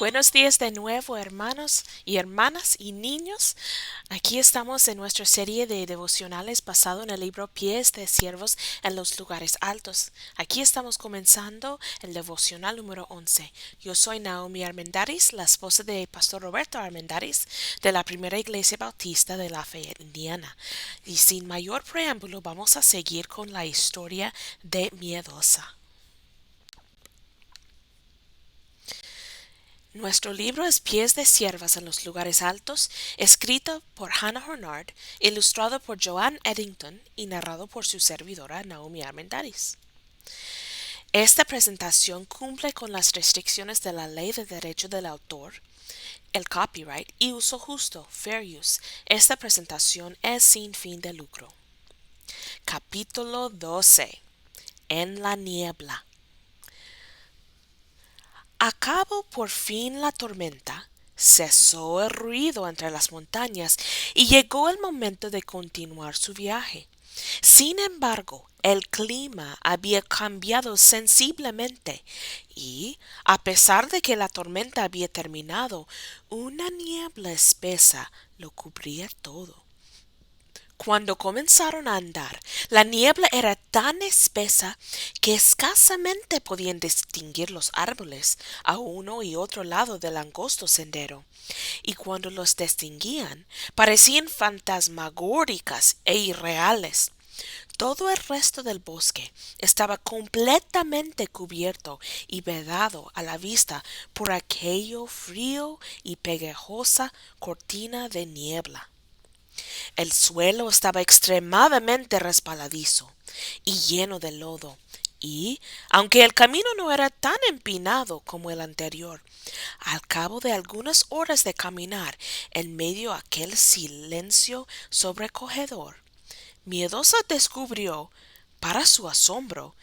Buenos días de nuevo, hermanos y hermanas y niños. Aquí estamos en nuestra serie de devocionales basado en el libro Pies de Siervos en los Lugares Altos. Aquí estamos comenzando el devocional número 11. Yo soy Naomi Armendáriz, la esposa de Pastor Roberto Armendáriz de la Primera Iglesia Bautista de Lafayette, Indiana. Y sin mayor preámbulo, vamos a seguir con la historia de Miedosa. Nuestro libro es Pies de Siervas en los Lugares Altos, escrito por Hannah Hornard, ilustrado por Joanne Eddington y narrado por su servidora Naomi Armendariz. Esta presentación cumple con las restricciones de la Ley de Derecho del Autor, el copyright y uso justo, fair use. Esta presentación es sin fin de lucro. Capítulo 12. En la niebla. Acabó por fin la tormenta, cesó el ruido entre las montañas y llegó el momento de continuar su viaje. Sin embargo, el clima había cambiado sensiblemente y, a pesar de que la tormenta había terminado, una niebla espesa lo cubría todo. Cuando comenzaron a andar, la niebla era tan espesa que escasamente podían distinguir los árboles a uno y otro lado del angosto sendero, y cuando los distinguían, parecían fantasmagóricas e irreales. Todo el resto del bosque estaba completamente cubierto y vedado a la vista por aquello frío y pegajosa cortina de niebla. El suelo estaba extremadamente resbaladizo y lleno de lodo, y, aunque el camino no era tan empinado como el anterior, al cabo de algunas horas de caminar en medio de aquel silencio sobrecogedor, Miedosa descubrió, para su asombro,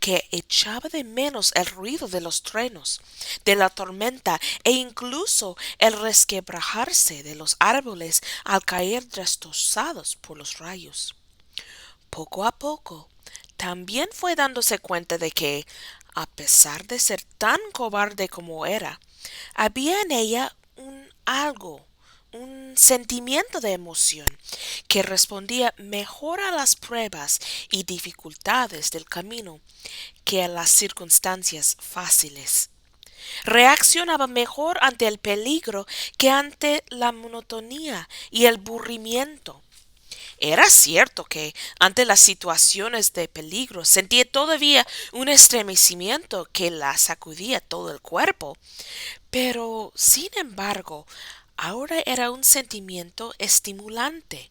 que echaba de menos el ruido de los truenos, de la tormenta e incluso el resquebrajarse de los árboles al caer destrozados por los rayos. Poco a poco, también fue dándose cuenta de que, a pesar de ser tan cobarde como era, había en ella un sentimiento de emoción que respondía mejor a las pruebas y dificultades del camino que a las circunstancias fáciles. Reaccionaba mejor ante el peligro que ante la monotonía y el aburrimiento. Era cierto que, ante las situaciones de peligro, sentía todavía un estremecimiento que la sacudía todo el cuerpo, pero, sin embargo, ahora era un sentimiento estimulante,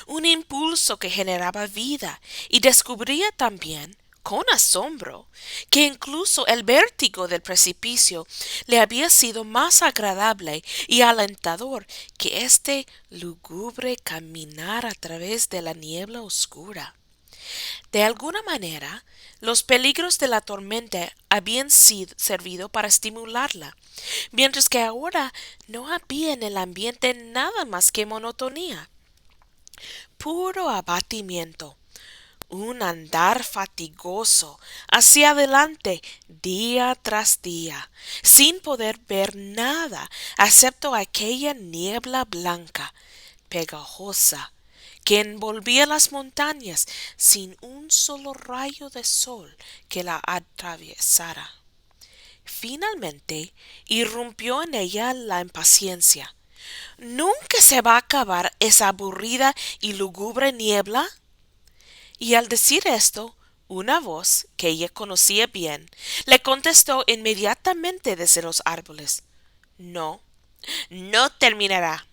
un impulso que generaba vida y descubría también, con asombro, que incluso el vértigo del precipicio le había sido más agradable y alentador que este lúgubre caminar a través de la niebla oscura. De alguna manera, los peligros de la tormenta habían servido para estimularla, mientras que ahora no había en el ambiente nada más que monotonía, puro abatimiento, un andar fatigoso hacia adelante día tras día, sin poder ver nada excepto aquella niebla blanca, pegajosa, que envolvía las montañas sin un solo rayo de sol que la atravesara. Finalmente irrumpió en ella la impaciencia. ¿Nunca se va a acabar esa aburrida y lúgubre niebla? Y al decir esto, una voz que ella conocía bien le contestó inmediatamente desde los árboles. No, no terminará.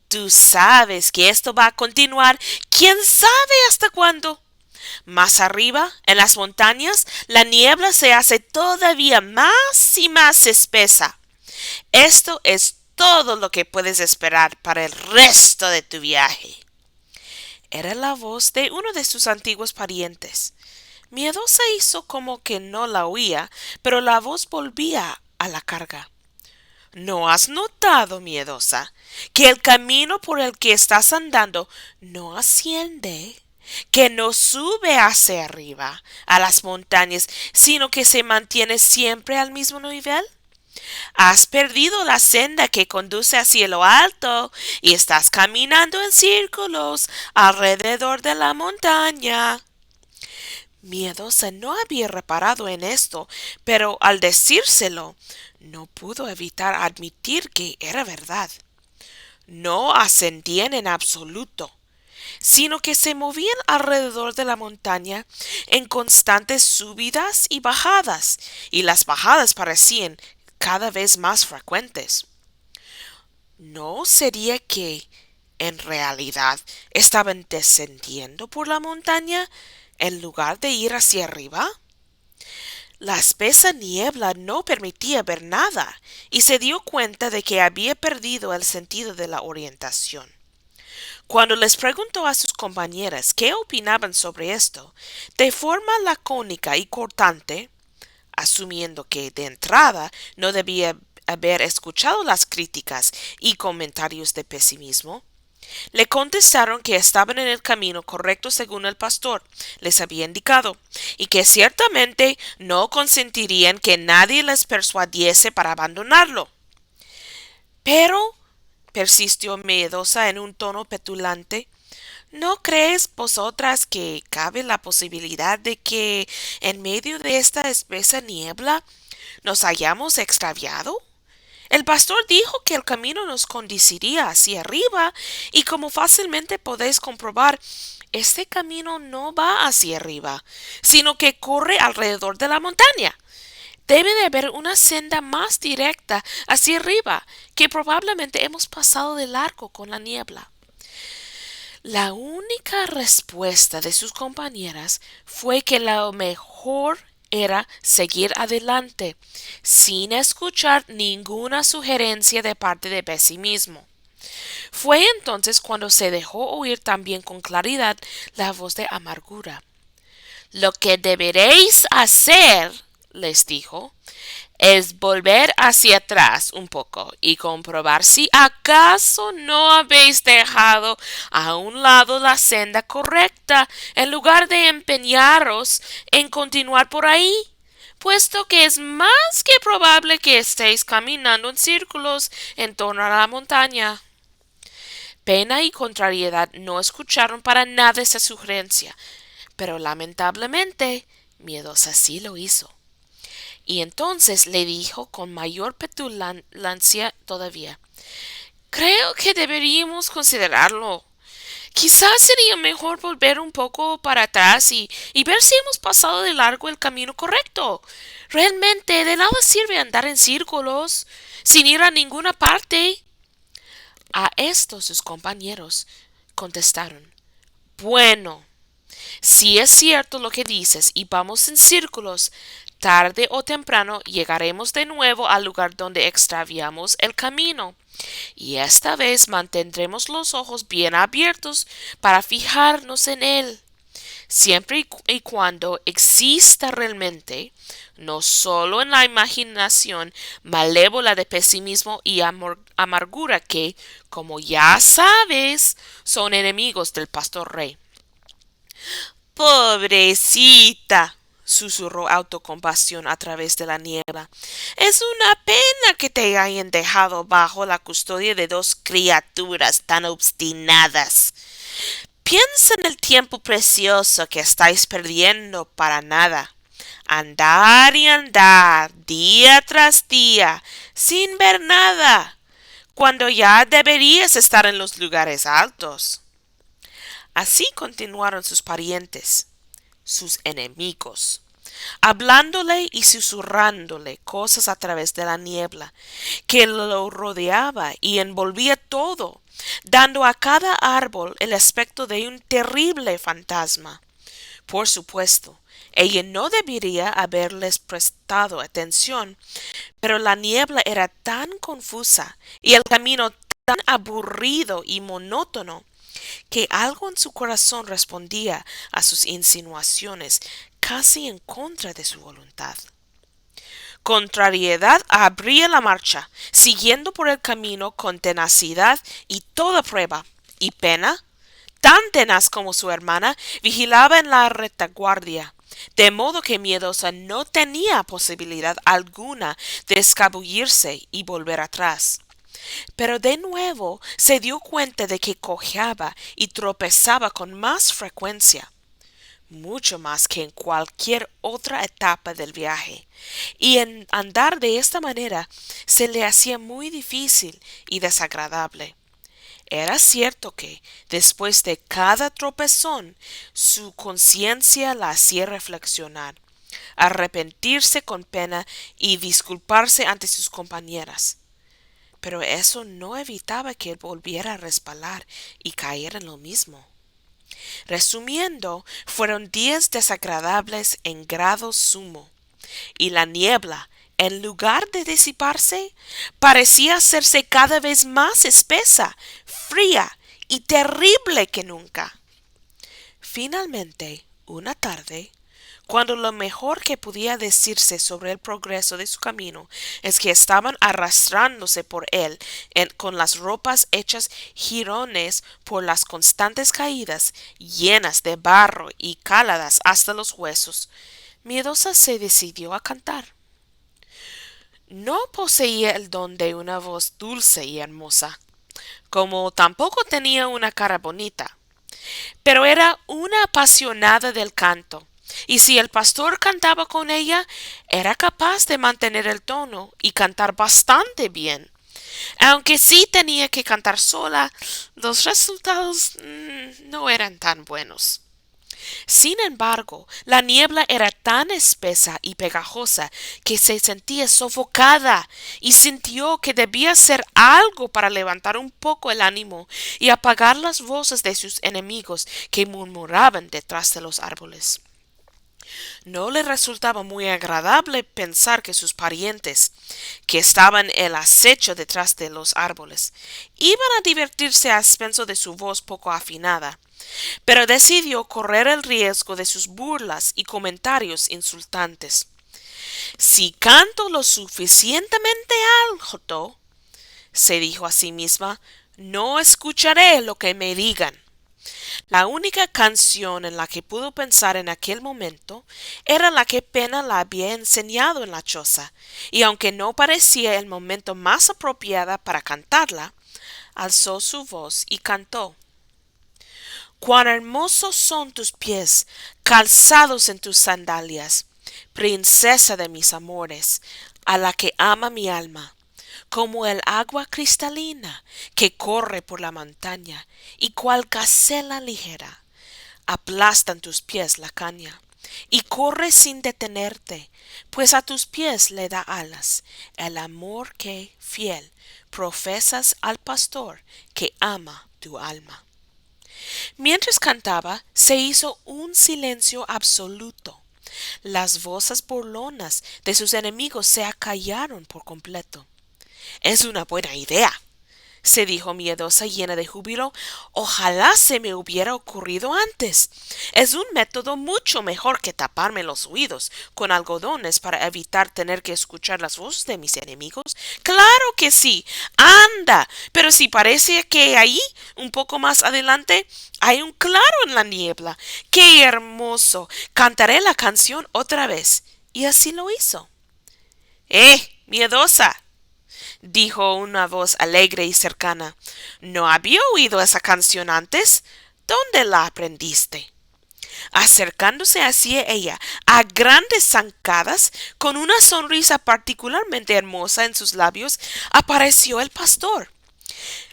Tú sabes que esto va a continuar, quién sabe hasta cuándo. Más arriba, en las montañas, la niebla se hace todavía más y más espesa. Esto es todo lo que puedes esperar para el resto de tu viaje. Era la voz de uno de sus antiguos parientes. Miedosa hizo como que no la oía, pero la voz volvía a la carga. ¿No has notado, Miedosa, que el camino por el que estás andando no asciende, que no sube hacia arriba, a las montañas, sino que se mantiene siempre al mismo nivel? Has perdido la senda que conduce hacia lo alto y estás caminando en círculos alrededor de la montaña. Miedosa no había reparado en esto, pero al decírselo, no pudo evitar admitir que era verdad. No ascendían en absoluto, sino que se movían alrededor de la montaña en constantes subidas y bajadas, y las bajadas parecían cada vez más frecuentes. ¿No sería que, en realidad, estaban descendiendo por la montaña en lugar de ir hacia arriba? La espesa niebla no permitía ver nada, y se dio cuenta de que había perdido el sentido de la orientación. Cuando les preguntó a sus compañeras qué opinaban sobre esto, de forma lacónica y cortante, asumiendo que de entrada no debía haber escuchado las críticas y comentarios de pesimismo, le contestaron que estaban en el camino correcto según el pastor les había indicado, y que ciertamente no consentirían que nadie les persuadiese para abandonarlo. Pero, persistió miedosa en un tono petulante, ¿no crees vosotras que cabe la posibilidad de que en medio de esta espesa niebla nos hayamos extraviado? El pastor dijo que el camino nos conduciría hacia arriba y como fácilmente podéis comprobar, este camino no va hacia arriba, sino que corre alrededor de la montaña. Debe de haber una senda más directa hacia arriba, que probablemente hemos pasado de largo con la niebla. La única respuesta de sus compañeras fue que lo mejor era seguir adelante, sin escuchar ninguna sugerencia de parte de pesimismo. Fue entonces cuando se dejó oír también con claridad la voz de amargura. Lo que deberéis hacer, les dijo, es volver hacia atrás un poco y comprobar si acaso no habéis dejado a un lado la senda correcta en lugar de empeñaros en continuar por ahí, puesto que es más que probable que estéis caminando en círculos en torno a la montaña. Pena y contrariedad no escucharon para nada esa sugerencia, pero lamentablemente Miedosa sí lo hizo. Y entonces le dijo con mayor petulancia todavía, creo que deberíamos considerarlo. Quizás sería mejor volver un poco para atrás y ver si hemos pasado de largo el camino correcto. Realmente de nada sirve andar en círculos, sin ir a ninguna parte. A esto sus compañeros contestaron, bueno, si es cierto lo que dices y vamos en círculos, tarde o temprano llegaremos de nuevo al lugar donde extraviamos el camino, y esta vez mantendremos los ojos bien abiertos para fijarnos en él, siempre y cuando exista realmente, no solo en la imaginación malévola de pesimismo y amargura que, como ya sabes, son enemigos del pastor rey. Pobrecita, susurró autocompasión a través de la niebla. Es una pena que te hayan dejado bajo la custodia de dos criaturas tan obstinadas. Piensa en el tiempo precioso que estáis perdiendo para nada. Andar y andar, día tras día, sin ver nada, cuando ya deberías estar en los lugares altos. Así continuaron sus parientes, sus enemigos, hablándole y susurrándole cosas a través de la niebla que lo rodeaba y envolvía todo, dando a cada árbol el aspecto de un terrible fantasma. Por supuesto, ella no debería haberles prestado atención, pero la niebla era tan confusa y el camino tan aburrido y monótono que algo en su corazón respondía a sus insinuaciones casi en contra de su voluntad. Contrariedad abría la marcha, siguiendo por el camino con tenacidad y toda prueba, y Pena, tan tenaz como su hermana, vigilaba en la retaguardia, de modo que Miedosa no tenía posibilidad alguna de escabullirse y volver atrás. Pero de nuevo se dio cuenta de que cojeaba y tropezaba con más frecuencia, mucho más que en cualquier otra etapa del viaje, y en andar de esta manera se le hacía muy difícil y desagradable. Era cierto que, después de cada tropezón, su conciencia la hacía reflexionar, arrepentirse con pena y disculparse ante sus compañeras. Pero eso no evitaba que volviera a resbalar y caer en lo mismo. Resumiendo, fueron días desagradables en grado sumo, y la niebla, en lugar de disiparse, parecía hacerse cada vez más espesa, fría y terrible que nunca. Finalmente, una tarde, cuando lo mejor que podía decirse sobre el progreso de su camino es que estaban arrastrándose por él con las ropas hechas jirones por las constantes caídas, llenas de barro y caladas hasta los huesos, Miedosa se decidió a cantar. No poseía el don de una voz dulce y hermosa, como tampoco tenía una cara bonita, pero era una apasionada del canto, y si el pastor cantaba con ella, era capaz de mantener el tono y cantar bastante bien. Aunque sí tenía que cantar sola, los resultados no eran tan buenos. Sin embargo, la niebla era tan espesa y pegajosa que se sentía sofocada y sintió que debía hacer algo para levantar un poco el ánimo y apagar las voces de sus enemigos que murmuraban detrás de los árboles. No le resultaba muy agradable pensar que sus parientes, que estaban en el acecho detrás de los árboles, iban a divertirse a expenso de su voz poco afinada, pero decidió correr el riesgo de sus burlas y comentarios insultantes. Si canto lo suficientemente alto, se dijo a sí misma, no escucharé lo que me digan. La única canción en la que pudo pensar en aquel momento era la que Pena la había enseñado en la choza, y aunque no parecía el momento más apropiado para cantarla, alzó su voz y cantó. Cuán hermosos son tus pies, calzados en tus sandalias, princesa de mis amores, a la que ama mi alma, como el agua cristalina que corre por la montaña, y cual gacela ligera, aplastan tus pies la caña, y corre sin detenerte, pues a tus pies le da alas, el amor que, fiel, profesas al pastor que ama tu alma. Mientras cantaba, se hizo un silencio absoluto. Las voces burlonas de sus enemigos se acallaron por completo. Es una buena idea, se dijo Miedosa llena de júbilo. Ojalá se me hubiera ocurrido antes. Es un método mucho mejor que taparme los oídos con algodones para evitar tener que escuchar las voces de mis enemigos. Claro que sí. Anda. Pero si parece que ahí, un poco más adelante, hay un claro en la niebla. ¡Qué hermoso! Cantaré la canción otra vez. Y así lo hizo. Miedosa, dijo una voz alegre y cercana. ¿No había oído esa canción antes? ¿Dónde la aprendiste? Acercándose hacia ella a grandes zancadas, con una sonrisa particularmente hermosa en sus labios, apareció el pastor.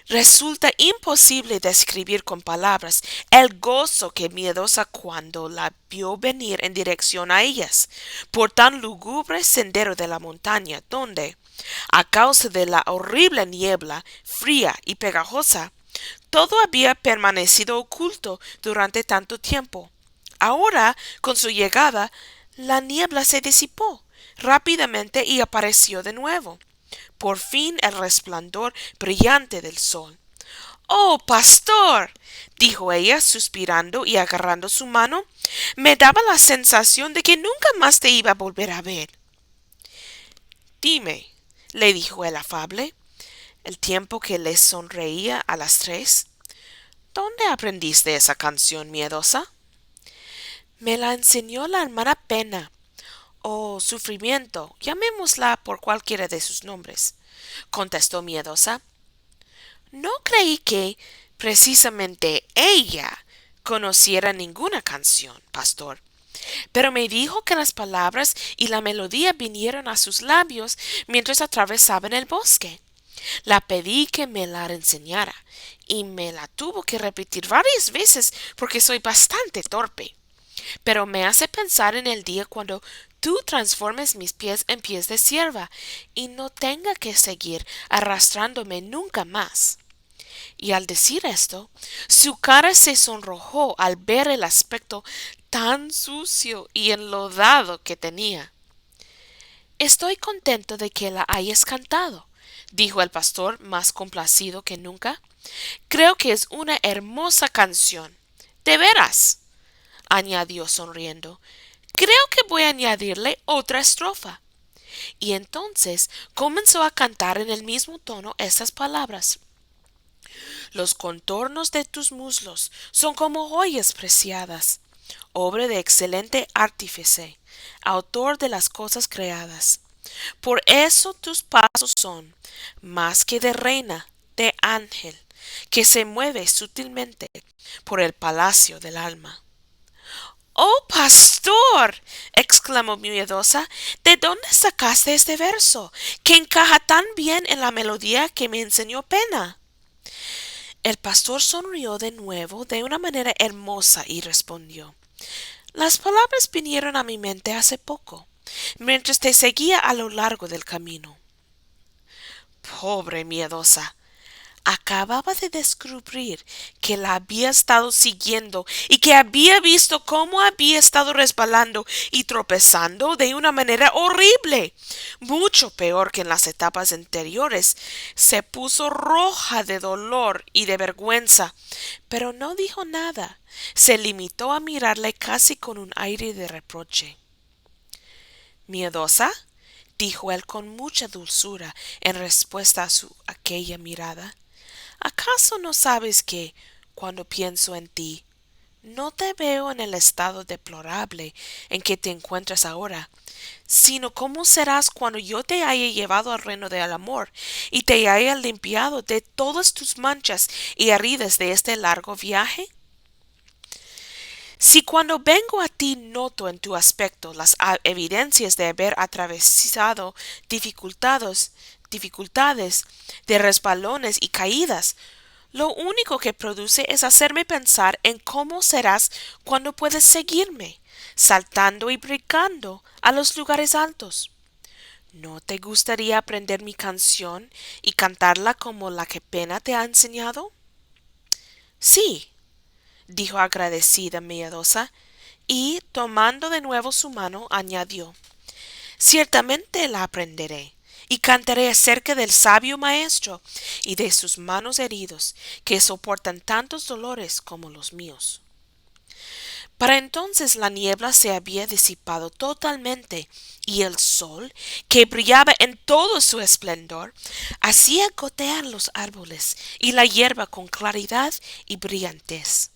Resulta imposible describir con palabras el gozo que Miedosa cuando la vio venir en dirección a ellas, por tan lúgubre sendero de la montaña, donde, a causa de la horrible niebla fría y pegajosa, todo había permanecido oculto durante tanto tiempo. Ahora, con su llegada, la niebla se disipó rápidamente y apareció de nuevo. Por fin el resplandor brillante del sol. —¡Oh, pastor! —dijo ella, suspirando y agarrando su mano—, me daba la sensación de que nunca más te iba a volver a ver. —Dime —le dijo el afable, el tiempo que le sonreía a las tres—, ¿dónde aprendiste esa canción, Miedosa? Me la enseñó la hermana Pena, o Sufrimiento, llamémosla por cualquiera de sus nombres, contestó miedosa. No creí que precisamente ella conociera ninguna canción, pastor, pero me dijo que las palabras y la melodía vinieron a sus labios mientras atravesaban el bosque. La pedí que me la enseñara y me la tuvo que repetir varias veces porque soy bastante torpe. Pero me hace pensar en el día cuando tú transformes mis pies en pies de sierva y no tenga que seguir arrastrándome nunca más. Y al decir esto, su cara se sonrojó al ver el aspecto tan sucio y enlodado que tenía. Estoy contento de que la hayas cantado, dijo el pastor más complacido que nunca. Creo que es una hermosa canción. De veras, añadió sonriendo. Creo que voy a añadirle otra estrofa. Y entonces comenzó a cantar en el mismo tono estas palabras. Los contornos de tus muslos son como joyas preciadas, obra de excelente artífice, autor de las cosas creadas. Por eso tus pasos son más que de reina, de ángel, que se mueve sutilmente por el palacio del alma. ¡Oh, pastor! exclamó miedosa. ¿De dónde sacaste este verso, que encaja tan bien en la melodía que me enseñó Pena? El pastor sonrió de nuevo de una manera hermosa y respondió. Las palabras vinieron a mi mente hace poco, mientras te seguía a lo largo del camino. Pobre miedosa. Acababa de descubrir que la había estado siguiendo y que había visto cómo había estado resbalando y tropezando de una manera horrible, mucho peor que en las etapas anteriores. Se puso roja de dolor y de vergüenza, pero no dijo nada. Se limitó a mirarle casi con un aire de reproche. ¿Miedosa? Dijo él con mucha dulzura en respuesta a su aquella mirada. ¿Acaso no sabes que, cuando pienso en ti, no te veo en el estado deplorable en que te encuentras ahora, sino cómo serás cuando yo te haya llevado al reino del amor y te haya limpiado de todas tus manchas y heridas de este largo viaje? Si cuando vengo a ti noto en tu aspecto las evidencias de haber atravesado dificultades, de resbalones y caídas, lo único que produce es hacerme pensar en cómo serás cuando puedes seguirme, saltando y brincando a los lugares altos. ¿No te gustaría aprender mi canción y cantarla como la que Pena te ha enseñado? Sí, dijo agradecida miedosa, y tomando de nuevo su mano, añadió ciertamente la aprenderé, y cantaré acerca del sabio maestro y de sus manos heridos, que soportan tantos dolores como los míos. Para entonces la niebla se había disipado totalmente, y el sol, que brillaba en todo su esplendor, hacía gotear los árboles y la hierba con claridad y brillantez.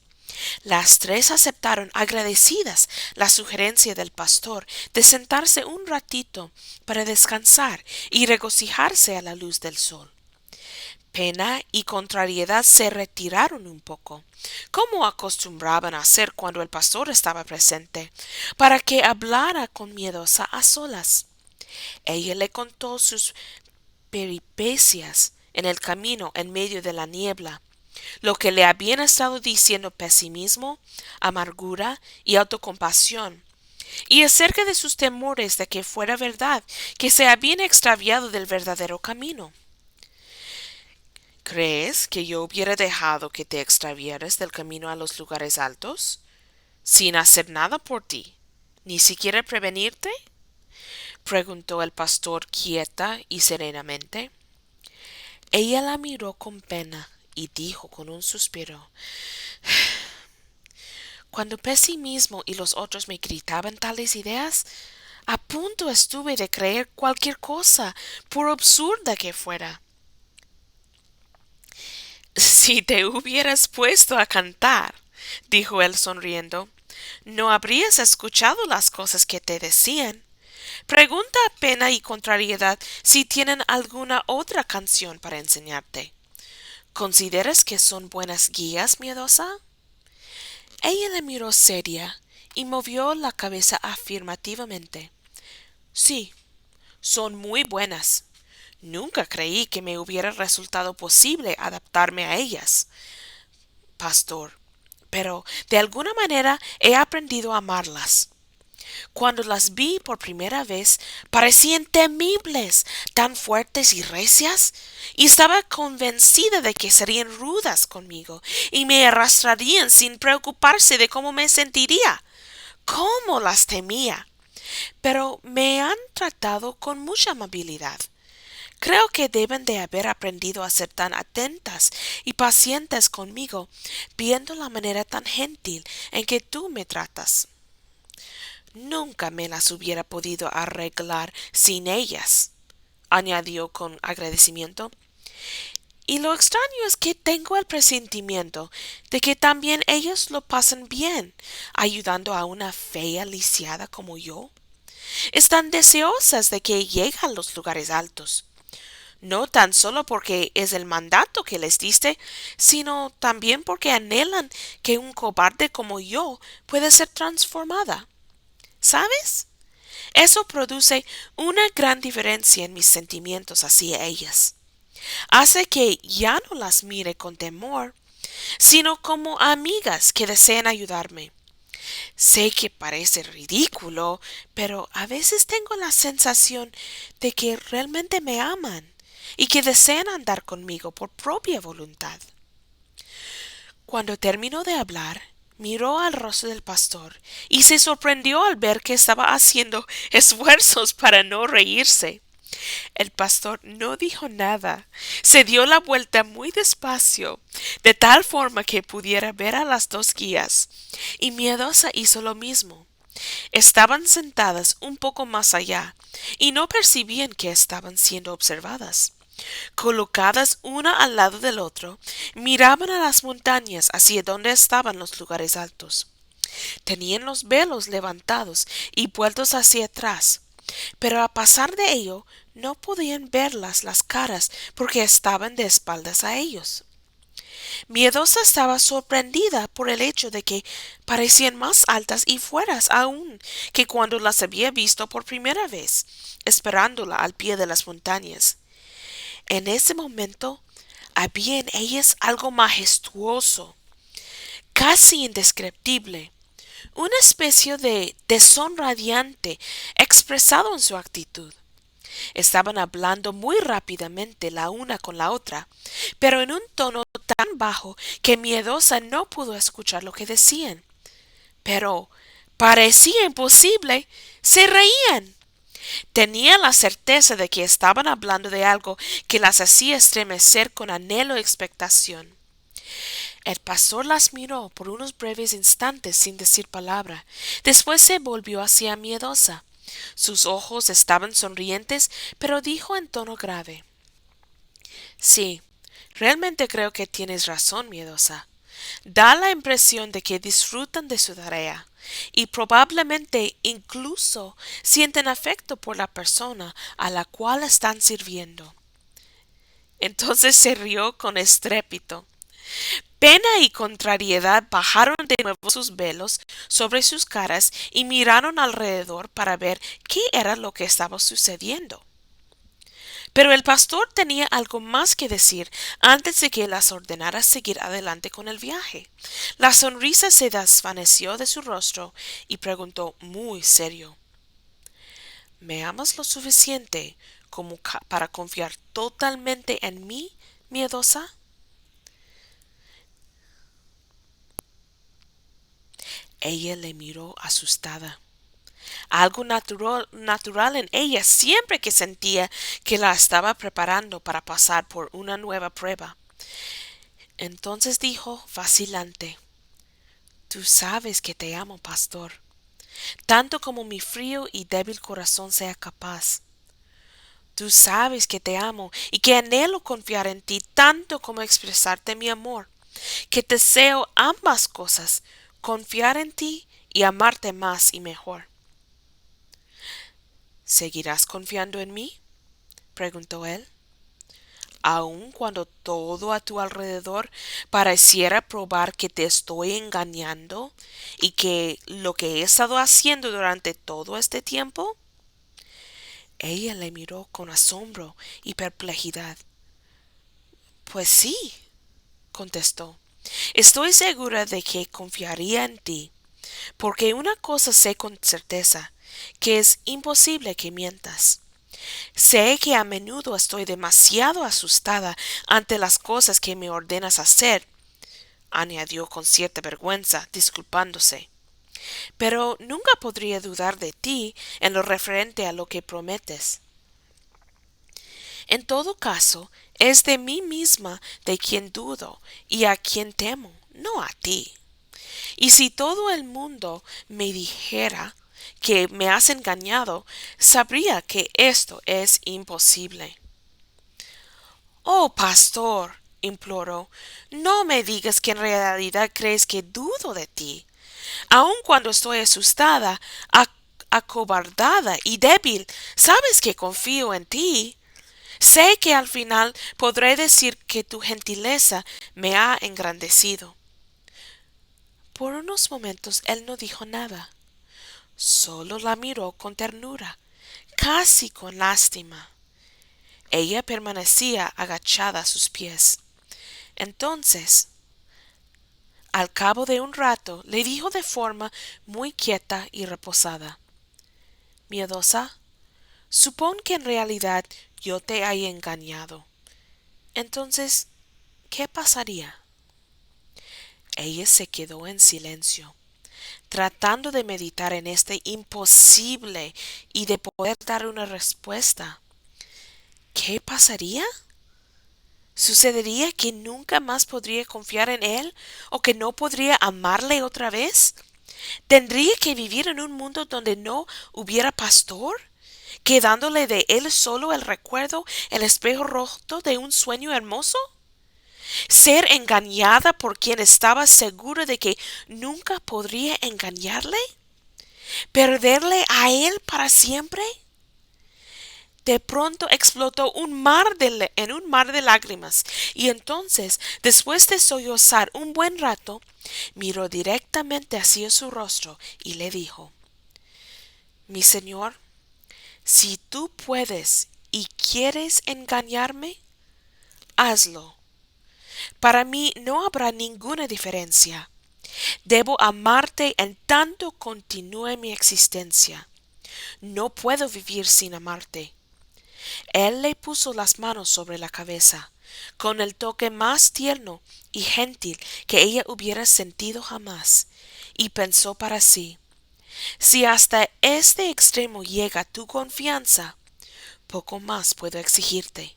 Las tres aceptaron agradecidas la sugerencia del pastor de sentarse un ratito para descansar y regocijarse a la luz del sol. Pena y contrariedad se retiraron un poco, como acostumbraban a hacer cuando el pastor estaba presente, para que hablara con Miedosa a solas. Ella le contó sus peripecias en el camino en medio de la niebla, lo que le habían estado diciendo pesimismo, amargura y autocompasión, y acerca de sus temores de que fuera verdad que se habían extraviado del verdadero camino. ¿Crees que yo hubiera dejado que te extravieras del camino a los lugares altos, sin hacer nada por ti, ni siquiera prevenirte? Preguntó el pastor quieta y serenamente. Ella la miró con pena y dijo con un suspiro: Cuando pesimismo y los otros me gritaban tales ideas, a punto estuve de creer cualquier cosa, por absurda que fuera. Si te hubieras puesto a cantar, dijo él sonriendo, No habrías escuchado las cosas que te decían. Pregunta a Pena y Contrariedad si tienen alguna otra canción para enseñarte. ¿Consideras que son buenas guías, miedosa? Ella le miró seria y movió la cabeza afirmativamente. Sí, son muy buenas. Nunca creí que me hubiera resultado posible adaptarme a ellas, pastor, pero de alguna manera he aprendido a amarlas. Cuando las vi por primera vez, parecían temibles, tan fuertes y recias, y estaba convencida de que serían rudas conmigo y me arrastrarían sin preocuparse de cómo me sentiría. ¿Cómo las temía? Pero me han tratado con mucha amabilidad. Creo que deben de haber aprendido a ser tan atentas y pacientes conmigo, viendo la manera tan gentil en que tú me tratas. Nunca me las hubiera podido arreglar sin ellas, añadió con agradecimiento. Y lo extraño es que tengo el presentimiento de que también ellos lo pasan bien, ayudando a una fea lisiada como yo. Están deseosas de que llegue a los lugares altos, no tan solo porque es el mandato que les diste, sino también porque anhelan que un cobarde como yo pueda ser transformada. ¿Sabes? Eso produce una gran diferencia en mis sentimientos hacia ellas. Hace que ya no las mire con temor, sino como amigas que desean ayudarme. Sé que parece ridículo, pero a veces tengo la sensación de que realmente me aman y que desean andar conmigo por propia voluntad. Cuando terminó de hablar, miró al rostro del pastor y se sorprendió al ver que estaba haciendo esfuerzos para no reírse. El pastor no dijo nada. Se dio la vuelta muy despacio, de tal forma que pudiera ver a las dos guías, y Miedosa hizo lo mismo. Estaban sentadas un poco más allá, y no percibían que estaban siendo observadas. Colocadas una al lado del otro, miraban a las montañas hacia donde estaban los lugares altos. Tenían los velos levantados y vueltos hacia atrás, pero a pesar de ello no podían verlas las caras porque estaban de espaldas a ellos. Miedosa estaba sorprendida por el hecho de que parecían más altas y fueras aún que cuando las había visto por primera vez, esperándola al pie de las montañas. En ese momento había en ellas algo majestuoso, casi indescriptible, una especie de tesón radiante expresado en su actitud. Estaban hablando muy rápidamente la una con la otra, pero en un tono tan bajo que Miedosa no pudo escuchar lo que decían. Pero parecía imposible. Se reían. Tenía la certeza de que estaban hablando de algo que las hacía estremecer con anhelo y expectación. El pastor las miró por unos breves instantes sin decir palabra. Después se volvió hacia Miedosa. Sus ojos estaban sonrientes, pero dijo en tono grave: Sí, realmente creo que tienes razón, Miedosa. Da la impresión de que disfrutan de su tarea y probablemente incluso sienten afecto por la persona a la cual están sirviendo. Entonces se rió con estrépito. Pena y contrariedad bajaron de nuevo sus velos sobre sus caras y miraron alrededor para ver qué era lo que estaba sucediendo. Pero el pastor tenía algo más que decir antes de que las ordenara seguir adelante con el viaje. La sonrisa se desvaneció de su rostro y preguntó muy serio: ¿Me amas lo suficiente como para confiar totalmente en mí, Miedosa? Ella le miró asustada. Algo natural en ella siempre que sentía que la estaba preparando para pasar por una nueva prueba. Entonces dijo vacilante: Tú sabes que te amo, pastor, tanto como mi frío y débil corazón sea capaz. Tú sabes que te amo y que anhelo confiar en ti tanto como expresarte mi amor, que deseo ambas cosas, confiar en ti y amarte más y mejor. ¿Seguirás confiando en mí?, preguntó él, aun cuando todo a tu alrededor pareciera probar que te estoy engañando y que lo que he estado haciendo durante todo este tiempo. Ella le miró con asombro y perplejidad. Pues sí, contestó. Estoy segura de que confiaría en ti, porque una cosa sé con certeza, que es imposible que mientas. Sé que a menudo estoy demasiado asustada ante las cosas que me ordenas hacer, añadió con cierta vergüenza, disculpándose. Pero nunca podría dudar de ti en lo referente a lo que prometes. En todo caso, es de mí misma de quien dudo y a quien temo, no a ti. Y si todo el mundo me dijera que me has engañado, sabría que esto es imposible. Oh, pastor, imploró, no me digas que en realidad crees que dudo de ti. Aun cuando estoy asustada, acobardada y débil, sabes que confío en ti. Sé que al final podré decir que tu gentileza me ha engrandecido. Por unos momentos él no dijo nada, solo la miró con ternura, casi con lástima. Ella permanecía agachada a sus pies. Entonces, al cabo de un rato, le dijo de forma muy quieta y reposada: Miedosa, supón que en realidad yo te haya engañado. Entonces, ¿qué pasaría? Ella se quedó en silencio, tratando de meditar en este imposible y de poder dar una respuesta. ¿Qué pasaría? ¿Sucedería que nunca más podría confiar en él o que no podría amarle otra vez? ¿Tendría que vivir en un mundo donde no hubiera pastor, quedándole de él solo el recuerdo, el espejo roto de un sueño hermoso? ¿Ser engañada por quien estaba segura de que nunca podría engañarle? ¿Perderle a él para siempre? De pronto explotó en un mar de lágrimas, y entonces, después de sollozar un buen rato, miró directamente hacia su rostro y le dijo: Mi señor, si tú puedes y quieres engañarme, hazlo. Para mí no habrá ninguna diferencia. Debo amarte en tanto continúe mi existencia. No puedo vivir sin amarte. Él le puso las manos sobre la cabeza, con el toque más tierno y gentil que ella hubiera sentido jamás, y pensó para sí: si hasta este extremo llega tu confianza, poco más puedo exigirte.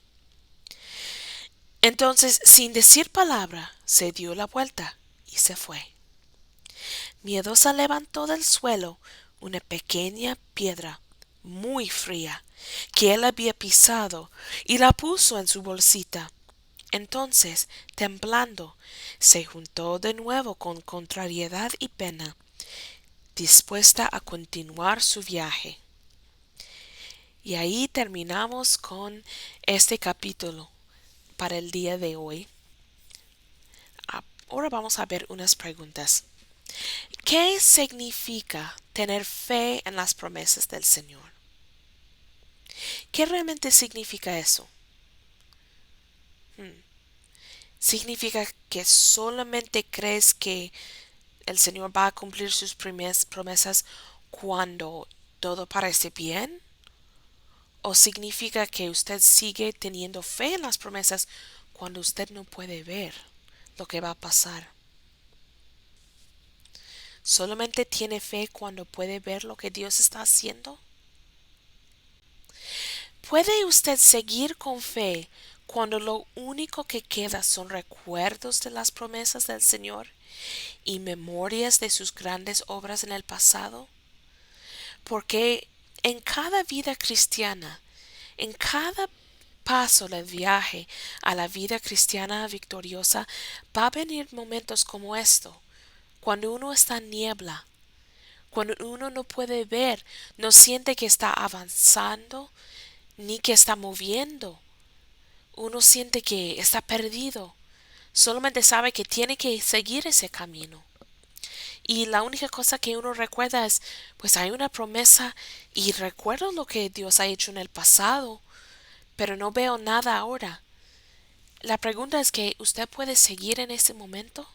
Entonces, sin decir palabra, se dio la vuelta y se fue. Miedosa levantó del suelo una pequeña piedra muy fría que él había pisado y la puso en su bolsita. Entonces, temblando, se juntó de nuevo con contrariedad y pena, dispuesta a continuar su viaje. Y ahí terminamos con este capítulo para el día de hoy. Ahora vamos a ver unas preguntas. ¿Qué significa tener fe en las promesas del Señor? ¿Qué realmente significa eso? ¿Significa que solamente crees que el Señor va a cumplir sus promesas cuando todo parece bien? ¿O significa que usted sigue teniendo fe en las promesas cuando usted no puede ver lo que va a pasar? ¿Solamente tiene fe cuando puede ver lo que Dios está haciendo? ¿Puede usted seguir con fe cuando lo único que queda son recuerdos de las promesas del Señor y memorias de sus grandes obras en el pasado? Porque en cada vida cristiana, en cada paso del viaje a la vida cristiana victoriosa, va a venir momentos como esto, cuando uno está en niebla, Cuando uno no puede ver, no siente que está avanzando ni que está moviendo. Uno siente que está perdido. Solamente sabe que tiene que seguir ese camino. Y la única cosa que uno recuerda es, pues hay una promesa y recuerdo lo que Dios ha hecho en el pasado, pero no veo nada ahora. La pregunta es que usted puede seguir en ese momento.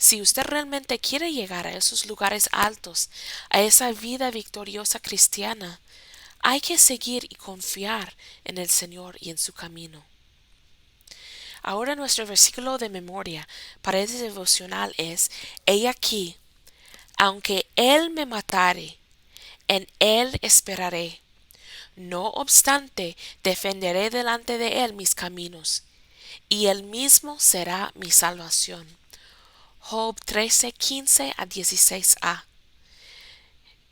Si usted realmente quiere llegar a esos lugares altos, a esa vida victoriosa cristiana, hay que seguir y confiar en el Señor y en su camino. Ahora nuestro versículo de memoria para este devocional es, He aquí, aunque Él me matare, en Él esperaré. No obstante, defenderé delante de Él mis caminos, y Él mismo será mi salvación. Job 13, 15 a 16a.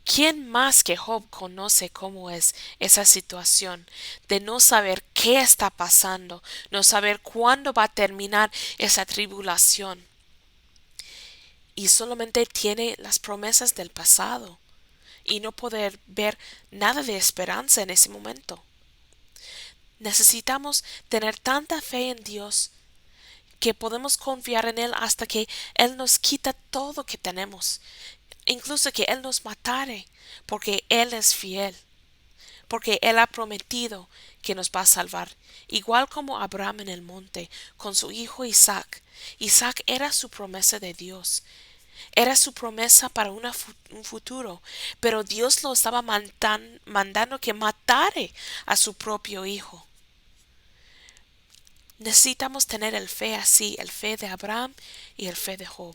¿Quién más que Job conoce cómo es esa situación de no saber qué está pasando, no saber cuándo va a terminar esa tribulación? Y solamente tiene las promesas del pasado y no poder ver nada de esperanza en ese momento. Necesitamos tener tanta fe en Dios que podemos confiar en Él hasta que Él nos quita todo lo que tenemos, incluso que Él nos matare, porque Él es fiel, porque Él ha prometido que nos va a salvar, igual como Abraham en el monte, con su hijo Isaac. Isaac era su promesa de Dios, era su promesa para un futuro, pero Dios lo estaba mandando que matare a su propio hijo. Necesitamos tener el fe así, el fe de Abraham y el fe de Job.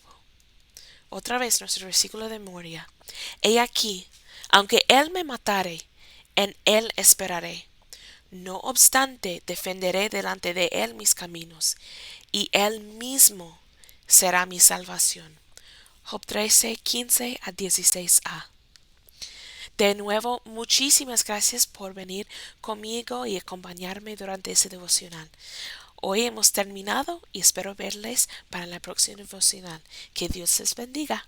Otra vez nuestro versículo de memoria. He aquí, aunque él me matare, en él esperaré. No obstante, defenderé delante de él mis caminos, y él mismo será mi salvación. Job 13, 15 a 16a. De nuevo, muchísimas gracias por venir conmigo y acompañarme durante ese devocional. Hoy hemos terminado y espero verles para la próxima devocional. Que Dios les bendiga.